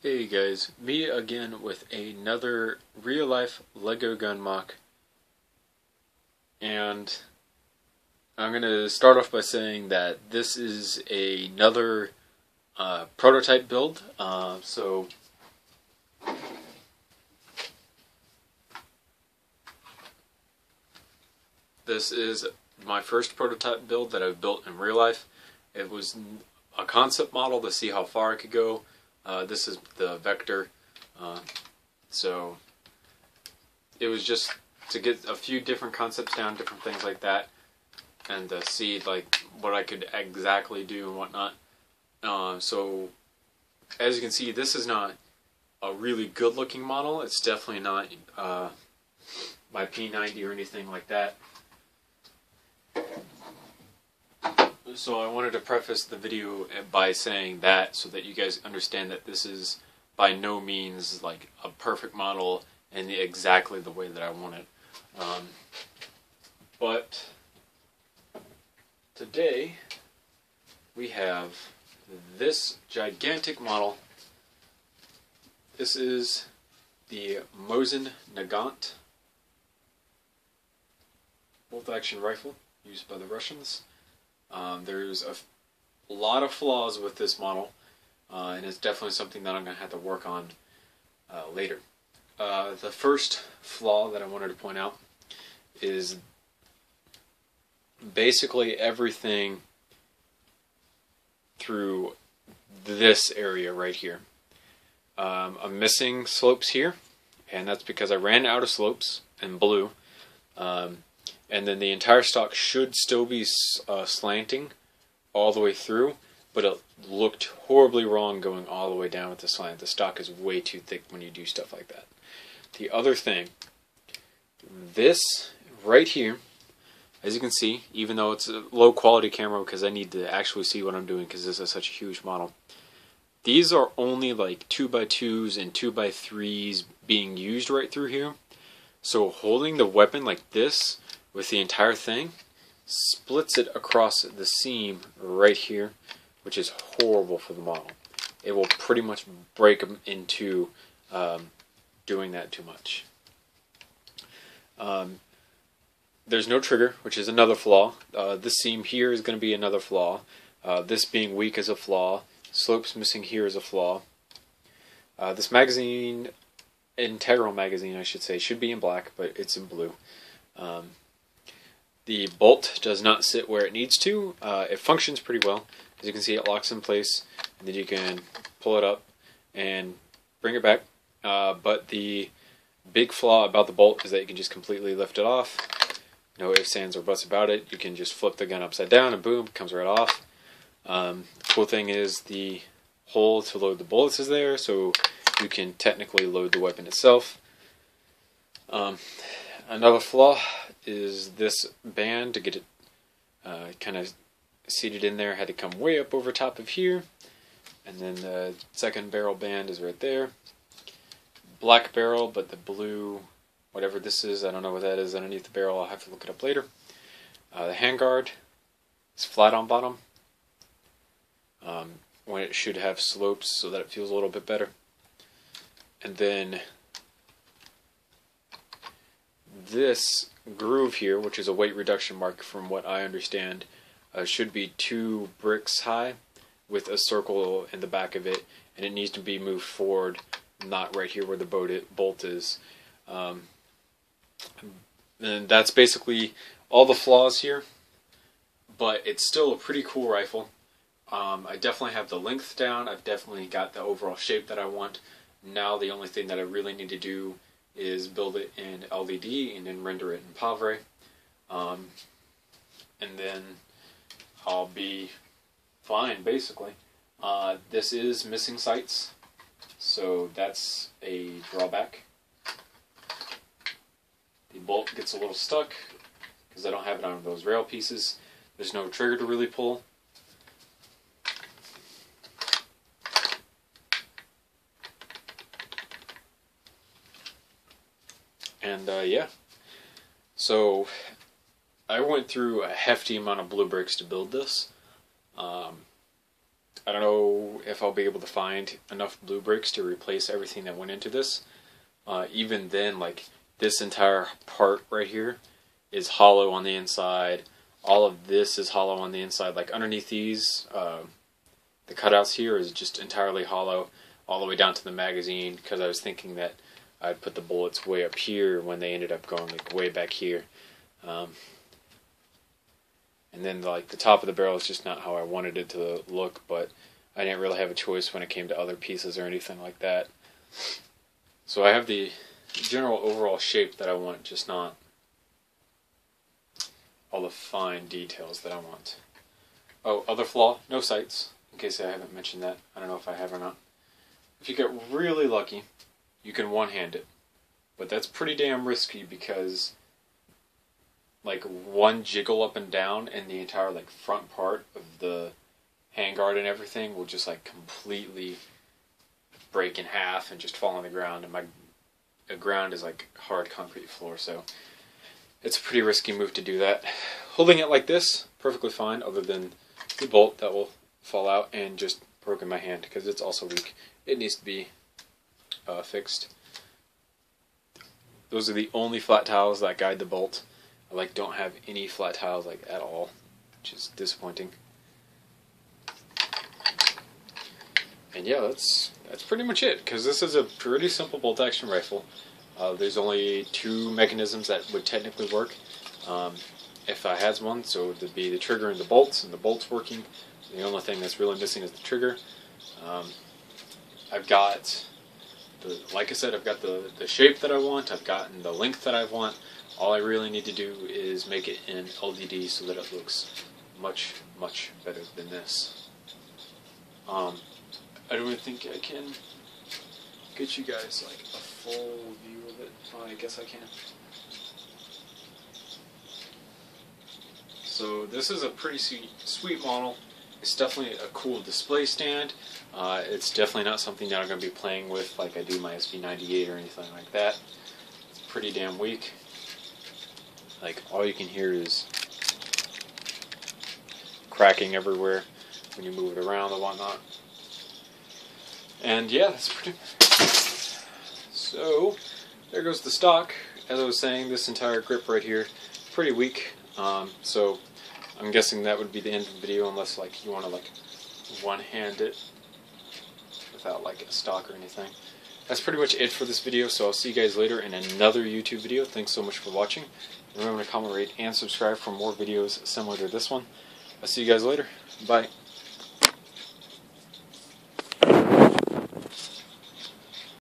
Hey guys, me again with another real life Lego gun mock, and I'm going to start off by saying that this is another prototype build. So this is my first prototype build that I've built in real life. It was a concept model to see how far I could go. This is the vector, so it was just to get a few different concepts down, different things like that, and to see like what I could exactly do and whatnot. So as you can see, this is not a really good looking model. It's definitely not my P90 or anything like that. So I wanted to preface the video by saying that, so that you guys understand that this is by no means like a perfect model and exactly the way that I want it. But today we have this gigantic model. This is the Mosin Nagant bolt-action rifle used by the Russians. There's a lot of flaws with this model, and it's definitely something that I'm going to have to work on later. The first flaw that I wanted to point out is basically everything through this area right here. I'm missing slopes here, and that's because I ran out of slopes in blue. And then the entire stock should still be slanting all the way through, but it looked horribly wrong going all the way down with the slant. The stock is way too thick when you do stuff like that. The other thing, this right here, as you can see, even though it's a low quality camera because I need to actually see what I'm doing because this is such a huge model, these are only like 2x2s and 2x3s being used right through here. So holding the weapon like this with the entire thing splits it across the seam right here, which is horrible for the model. It will pretty much break them into doing that too much. There's no trigger, which is another flaw. This seam here is going to be another flaw. This being weak is a flaw. Slopes missing here is a flaw. This magazine, integral magazine I should say, should be in black, but it's in blue. The bolt does not sit where it needs to. It functions pretty well. As you can see, it locks in place, and then you can pull it up and bring it back. But the big flaw about the bolt is that you can just completely lift it off. No ifs, ands, or buts about it. You can just flip the gun upside down and boom, it comes right off. The cool thing is the hole to load the bullets is there, so you can technically load the weapon itself. Another flaw is this band. To get it kind of seated in there, had to come way up over top of here, and then the second barrel band is right there. Black barrel, but the blue, whatever this is, I don't know what that is underneath the barrel. I'll have to look it up later. The handguard is flat on bottom when it should have slopes so that it feels a little bit better. And then this groove here, which is a weight reduction mark from what I understand, should be 2 bricks high with a circle in the back of it, and it needs to be moved forward, not right here where the bolt is. And that's basically all the flaws here, but it's still a pretty cool rifle. I definitely have the length down. I've definitely got the overall shape that I want. Now the only thing that I really need to do is build it in LVD and then render it in Pavre. And then I'll be fine, basically. This is missing sights, so that's a drawback. The bolt gets a little stuck because I don't have it on those rail pieces. There's no trigger to really pull. And yeah, so I went through a hefty amount of blue bricks to build this. I don't know if I'll be able to find enough blue bricks to replace everything that went into this. Even then, like, this entire part right here is hollow on the inside. All of this is hollow on the inside. Like, underneath these, the cutouts here is just entirely hollow all the way down to the magazine, because I was thinking that I'd put the bullets way up here when they ended up going like way back here. And then like the top of the barrel is just not how I wanted it to look, but I didn't really have a choice when it came to other pieces or anything like that. So I have the general overall shape that I want, just not all the fine details that I want. Oh, other flaw, no sights, in case I haven't mentioned that. I don't know if I have or not. If you get really lucky, you can one-hand it. But that's pretty damn risky, because like one jiggle up and down and the entire like front part of the handguard and everything will just like completely break in half and just fall on the ground, and the ground is like hard concrete floor, so it's a pretty risky move to do that. Holding it like this, perfectly fine, other than the bolt that will fall out and just broken my hand, because it's also weak. It needs to be fixed. Those are the only flat tiles that guide the bolt. I like don't have any flat tiles like at all, which is disappointing. And yeah, that's pretty much it, because this is a pretty simple bolt action rifle. There's only two mechanisms that would technically work if I had one, so it would be the trigger and the bolt's working. The only thing that's really missing is the trigger. I've got, like I said, I've got the shape that I want, I've gotten the length that I want. All I really need to do is make it in LDD so that it looks much, much better than this. I don't even think I can get you guys like a full view of it. Oh, I guess I can. So this is a pretty sweet model. It's definitely a cool display stand. It's definitely not something that I'm going to be playing with like I do my SV98 or anything like that. It's pretty damn weak. Like, all you can hear is cracking everywhere when you move it around and whatnot. And yeah, that's pretty... So, there goes the stock. As I was saying, this entire grip right here, pretty weak. So, I'm guessing that would be the end of the video, unless like you want to like one-hand it without like a stock or anything. That's pretty much it for this video, so I'll see you guys later in another YouTube video. Thanks so much for watching. Remember to comment, rate, and subscribe for more videos similar to this one. I'll see you guys later. Bye.